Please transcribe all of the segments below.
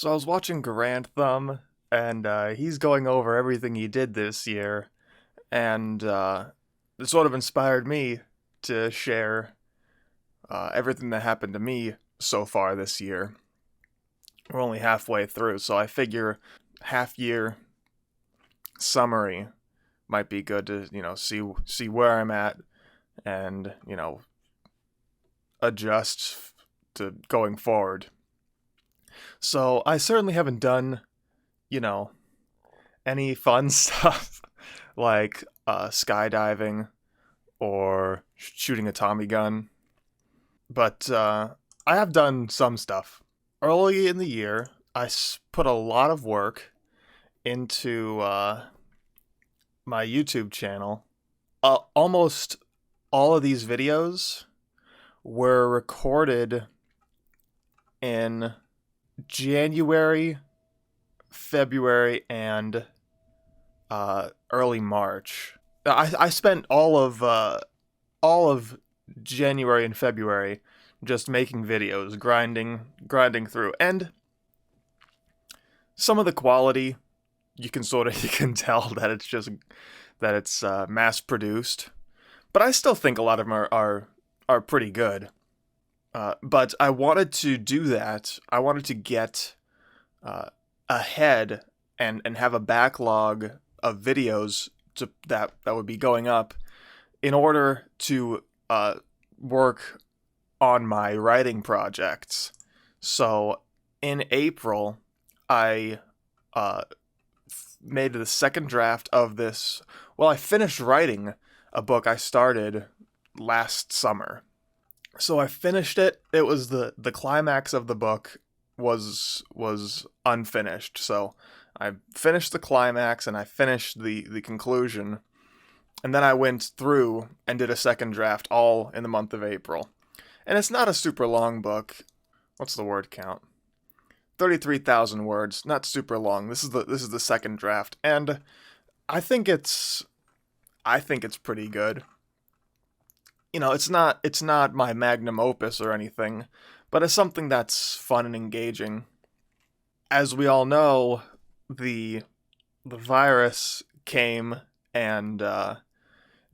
So I was watching Garand Thumb, and he's going over everything he did this year, and it sort of inspired me to share everything that happened to me so far this year. We're only halfway through, so I figure half year summary might be good to see where I'm at and adjust to going forward. So I certainly haven't done you know any fun stuff like skydiving or shooting a Tommy gun, but I have done some stuff. Early in the year, put a lot of work into my YouTube channel. Almost all of these videos were recorded in January, February, and early March. I spent all of January and February just making videos, grinding through, and some of the quality you can you can tell that it's mass produced, but I still think a lot of them are pretty good. But I wanted to do that. I wanted to get ahead and have a backlog of videos that would be going up in order to work on my writing projects. So in April, I made the second draft of this. Well, I finished writing a book I started last summer. So I finished it. It was the climax of the book was unfinished. So I finished the climax and I finished the conclusion. And then I went through and did a second draft all in the month of April. And it's not a super long book. What's the word count? 33,000 words, not super long. This is the second draft, and I think it's pretty good. It's not my magnum opus or anything, but it's something that's fun and engaging. As we all know, the virus came and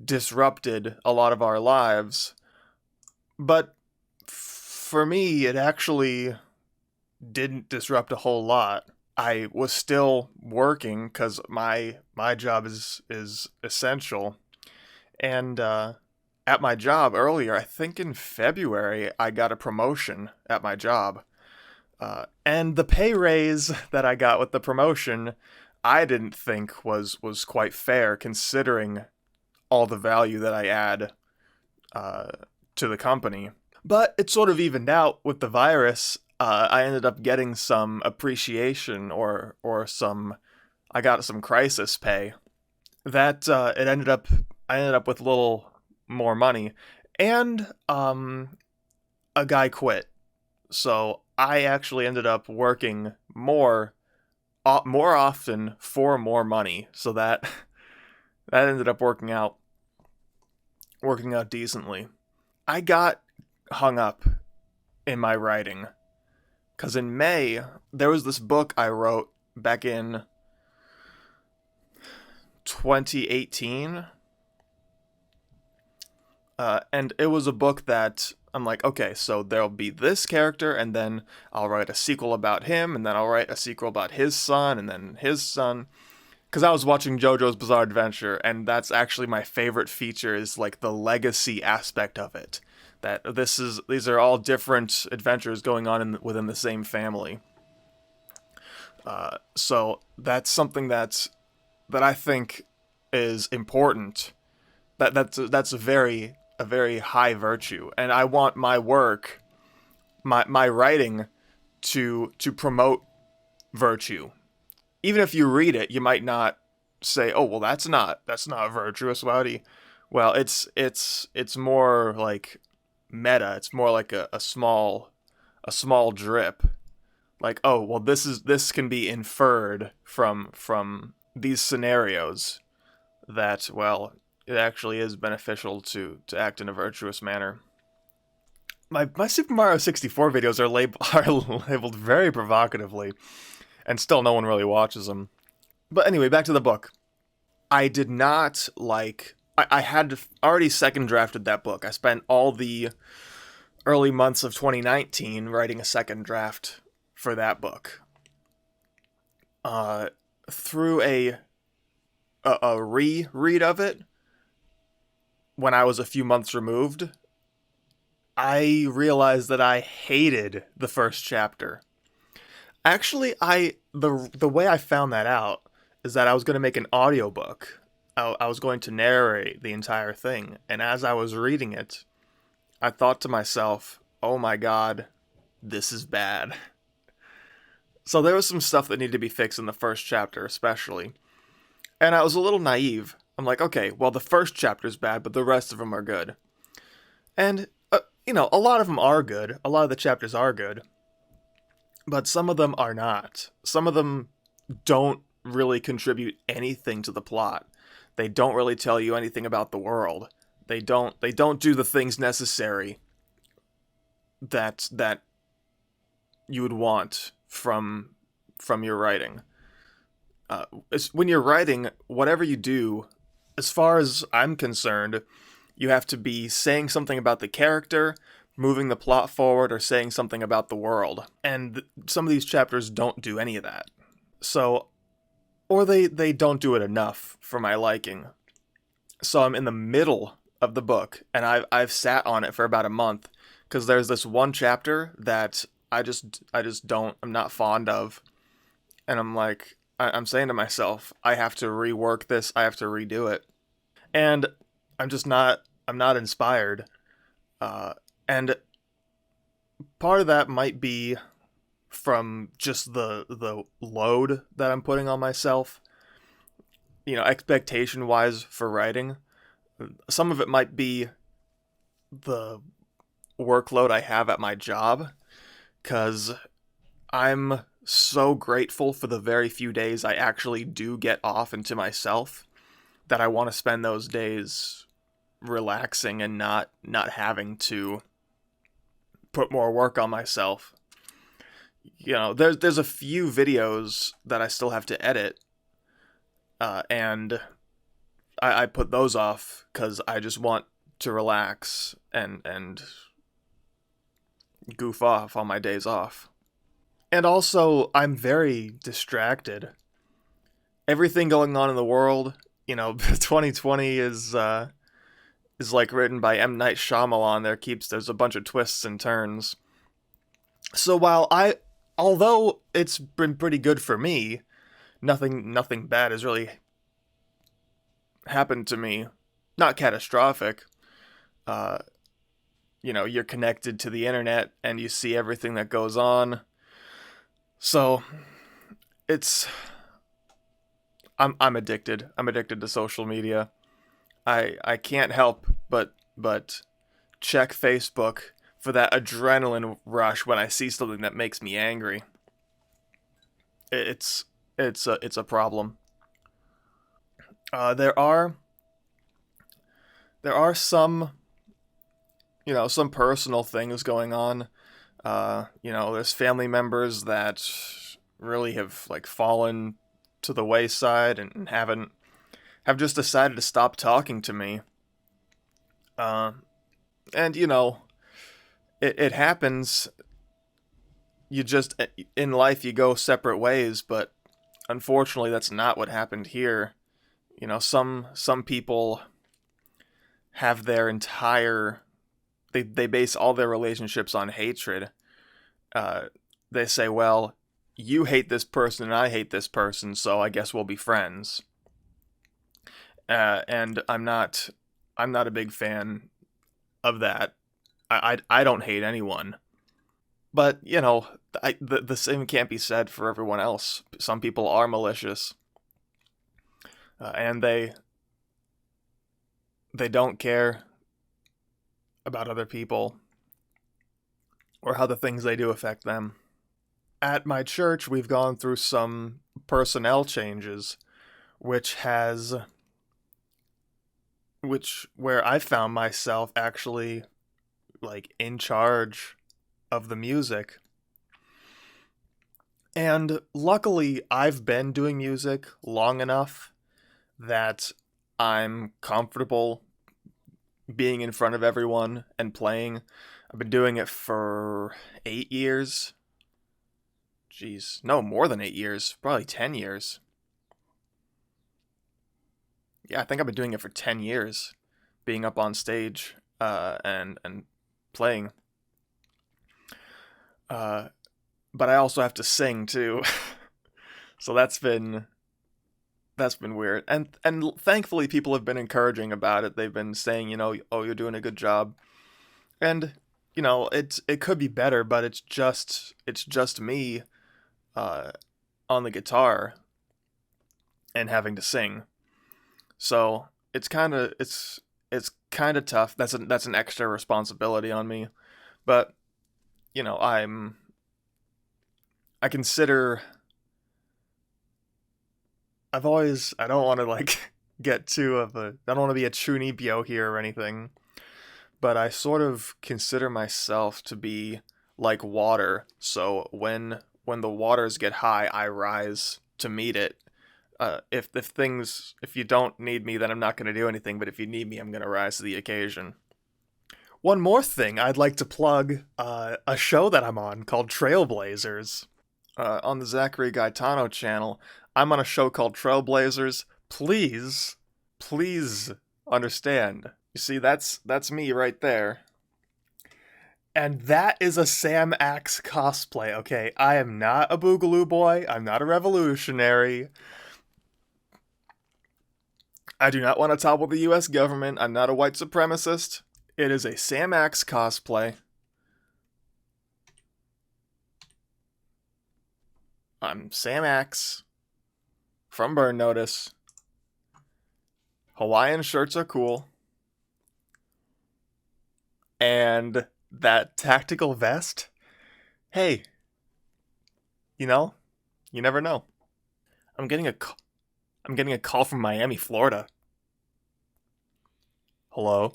disrupted a lot of our lives, but for me, it actually didn't disrupt a whole lot. I was still working because my job is essential, and at my job earlier, I think in February, I got a promotion at my job, and the pay raise that I got with the promotion, I didn't think was quite fair considering all the value that I add uh, to the company. But it sort of evened out with the virus. I ended up getting some appreciation or some I got some crisis pay. That it ended up I ended up with a little more money, and a guy quit. So I actually ended up working more often for more money. So that that ended up working out decently. I got hung up in my writing because in May, there was this book I wrote back in 2018. And it was a book that I'm like, okay, so there'll be this character, and then I'll write a sequel about him, and then I'll write a sequel about his son, and then his son. Because I was watching JoJo's Bizarre Adventure, and that's actually my favorite feature is like the legacy aspect of it. That these are all different adventures going on within the same family. So that's something that I think is important. That's a very high virtue, and I want my work, my writing, to promote virtue. Even if you read it, you might not say, "Oh, well, that's not virtuous." Well, it's more like meta. It's more like a small drip. Like, oh, well, this can be inferred from these scenarios that, well, it actually is beneficial to act in a virtuous manner. my Super Mario 64 videos are are labeled very provocatively, and still no one really watches them. But anyway, back to the book. I did not like. I had already second drafted that book. I spent all the early months of 2019 writing a second draft for that book. Uh, through a reread of it when I was a few months removed, I realized that I hated the first chapter. Actually, the way I found that out is that I was going to make an audiobook. I was going to narrate the entire thing, and as I was reading it, I thought to myself, "Oh my god, this is bad." So there was some stuff that needed to be fixed in the first chapter, especially. And I was a little naive. I'm like, okay, well, the first chapter's bad, but the rest of them are good. And, a lot of them are good. A lot of the chapters are good. But some of them are not. Some of them don't really contribute anything to the plot. They don't really tell you anything about the world. They don't do the things necessary that you would want from your writing. When you're writing, whatever you do, as far as I'm concerned, you have to be saying something about the character, moving the plot forward, or saying something about the world. And some of these chapters don't do any of that. So, or they don't do it enough for my liking. So I'm in the middle of the book, and I've sat on it for about a month because there's this one chapter that I just don't I'm not fond of, and I'm like I'm saying to myself, I have to rework this, I have to redo it, and I'm not inspired, and part of that might be from just the load that I'm putting on myself, expectation wise for writing. Some of it might be the workload I have at my job, because I'm so grateful for the very few days I actually do get off into myself that I want to spend those days relaxing and not having to put more work on myself. There's a few videos that I still have to edit, and I put those off because I just want to relax and goof off on my days off. And also, I'm very distracted. Everything going on in the world, 2020 is like written by M. Night Shyamalan. There's a bunch of twists and turns. So although it's been pretty good for me, nothing bad has really happened to me. Not catastrophic. Uh, you're connected to the internet and you see everything that goes on. So it's I'm addicted. I'm addicted to social media. I can't help but check Facebook for that adrenaline rush when I see something that makes me angry. It's a problem. There are some personal things going on. There's family members that really have like fallen to the wayside and have just decided to stop talking to me. Uh, and it happens. You just in life you go separate ways, but unfortunately that's not what happened here. Some people have their entire they base all their relationships on hatred. Uh, they say, well, you hate this person and I hate this person, so I guess we'll be friends. And I'm not a big fan of that. I don't hate anyone, but the same can't be said for everyone else. Some people are malicious, and they don't care about other people or how the things they do affect them. At my church, we've gone through some personnel changes, which has which where I found myself actually like in charge of the music. And luckily, I've been doing music long enough that I'm comfortable being in front of everyone and playing. I've been doing it for 8 years. Jeez, no, more than 8 years, probably 10 years. Yeah, I think I've been doing it for 10 years, being up on stage and playing. Uh, but I also have to sing too, so that's been weird. And thankfully, people have been encouraging about it. They've been saying, oh, you're doing a good job, and it could be better, but it's just me uh, on the guitar and having to sing. So it's kind of tough. That's an extra responsibility on me. But I consider I don't want to like get too of a I don't want to be a chunibyo here or anything, but I sort of consider myself to be like water. So when the waters get high, I rise to meet it. If you don't need me, then I'm not going to do anything. But if you need me, I'm going to rise to the occasion. One more thing, I'd like to plug a show that I'm on called Trailblazers on the Zachary Gaetano channel. I'm on a show called Trailblazers. Please understand. You see, that's me right there. And that is a Sam Axe cosplay, okay? I am not a Boogaloo boy. I'm not a revolutionary. I do not want to topple the US government. I'm not a white supremacist. It is a Sam Axe cosplay. I'm Sam Axe from Burn Notice. Hawaiian shirts are cool. And that tactical vest, hey, you never know. I'm getting a I'm getting a call from Miami, Florida. Hello?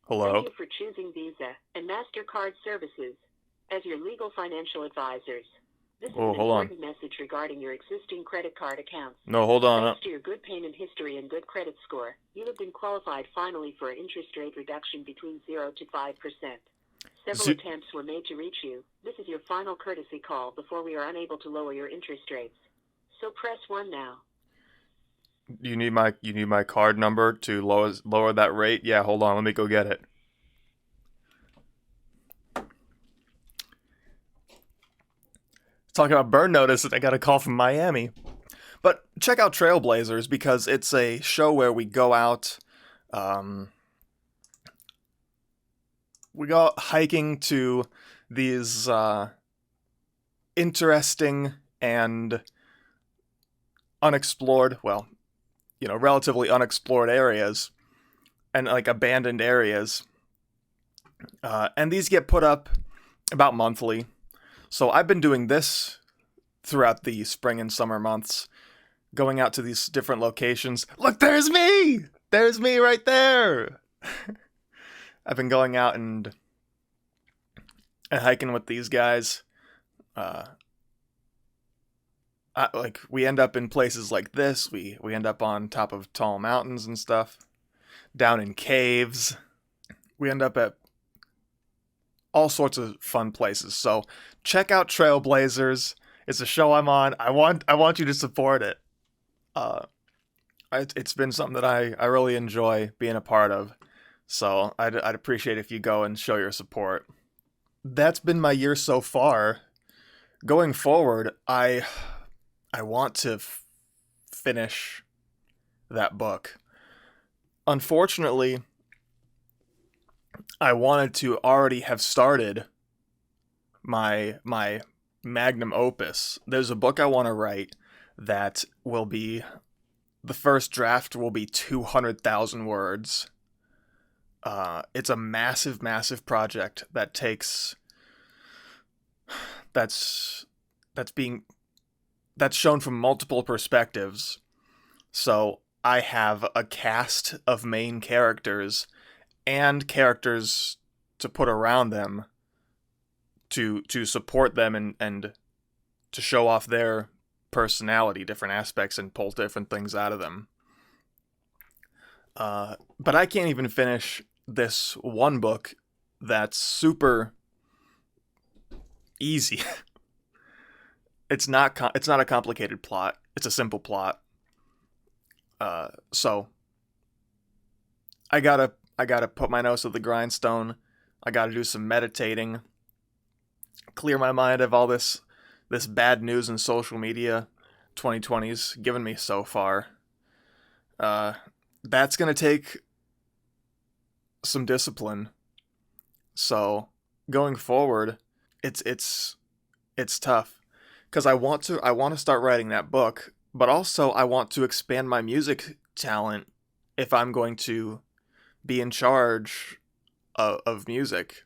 Hello? Thank you for choosing Visa and MasterCard services as your legal financial advisors. This is an Hold on. important message regarding your existing credit card accounts. No, hold on. Thanks to your good payment history and good credit score, you have been qualified finally for an interest rate reduction between 0 to 5%. Several attempts were made to reach you. This is your final courtesy call before we are unable to lower your interest rates. So press 1 now. You need my card number to lower that rate? Yeah, hold on, let me go get it. Talking about Burn Notice, I got a call from Miami. But check out Trailblazers because it's a show where we go out, we go hiking to these interesting and unexplored, relatively unexplored areas and like abandoned areas. And these get put up about monthly. So I've been doing this throughout the spring and summer months, going out to these different locations. Look, there's me! There's me right there! I've been going out and hiking with these guys. We end up in places like this. We end up on top of tall mountains and stuff. Down in caves. We end up at all sorts of fun places. So check out Trailblazers. It's a show I'm on. I want you to support it. It's been something that I really enjoy being a part of. So I'd appreciate if you go and show your support. That's been my year so far. Going forward, I want to finish that book. Unfortunately, I wanted to already have started my magnum opus. There's a book I want to write that will be, the first draft will be 200,000 words. It's a massive, massive project that that's shown from multiple perspectives. So I have a cast of main characters and characters to put around them to support them and to show off their personality, different aspects, and pull different things out of them. But I can't even finish this one book that's super easy. It's not a complicated plot. It's a simple plot. So I gotta put my nose to the grindstone. I gotta do some meditating, clear my mind of all this bad news in social media 2020's given me so far. That's gonna take some discipline. So going forward, it's tough because I want to start writing that book, but also I want to expand my music talent if I'm going to be in charge of music.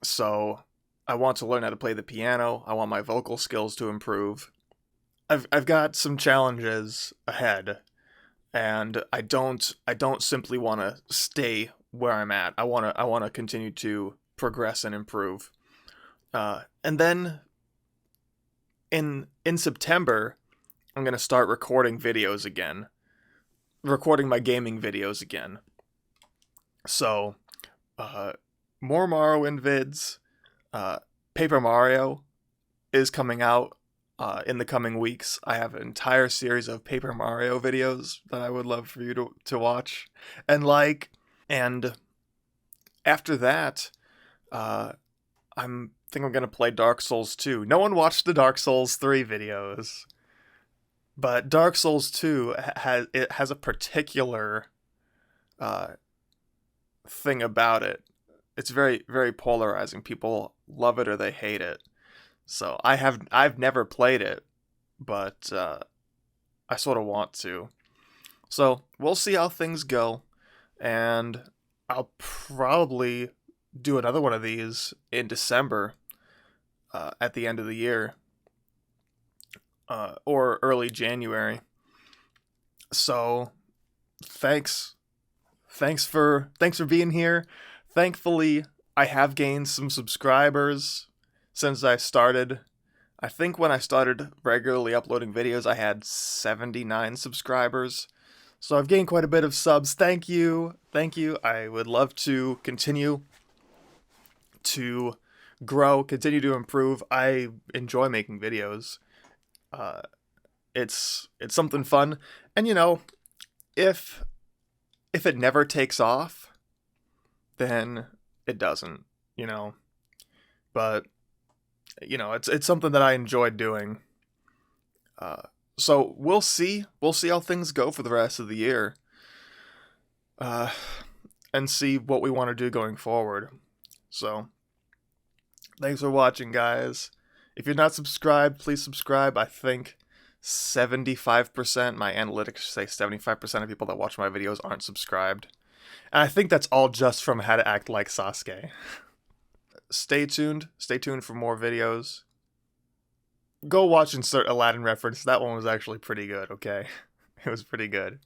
So I want to learn how to play the piano. I want my vocal skills to improve. I've got some challenges ahead, and I don't simply want to stay where I'm at. I want to continue to progress and improve. And then in September, I'm gonna start recording videos again, recording my gaming videos again. So, uh, more Morrowind vids. Uh, Paper Mario is coming out in the coming weeks. I have an entire series of Paper Mario videos that I would love for you to watch and like. And after that, I'm think I'm gonna play Dark Souls 2. No one watched the Dark Souls 3 videos, but Dark Souls 2 has a particular uh, thing about it. It's very polarizing. People love it or they hate it. So I've never played it, but I sort of want to. So we'll see how things go, and I'll probably do another one of these in December, at the end of the year, or early January. So thanks for being here. Thankfully, I have gained some subscribers since I started. I think when I started regularly uploading videos, I had 79 subscribers. So I've gained quite a bit of subs. Thank you. Thank you. I would love to continue to grow, continue to improve. I enjoy making videos. Uh, it's something fun. And if if it never takes off, then it doesn't, you know. But it's something that I enjoyed doing. Uh, so we'll see how things go for the rest of the year, uh, and see what we want to do going forward. So thanks for watching, guys. If you're not subscribed, please subscribe. I think 75%, my analytics say 75% of people that watch my videos aren't subscribed. And I think that's all just from How to Act Like Sasuke. Stay tuned. Stay tuned for more videos. Go watch Insert Aladdin reference. That one was actually pretty good, okay? It was pretty good.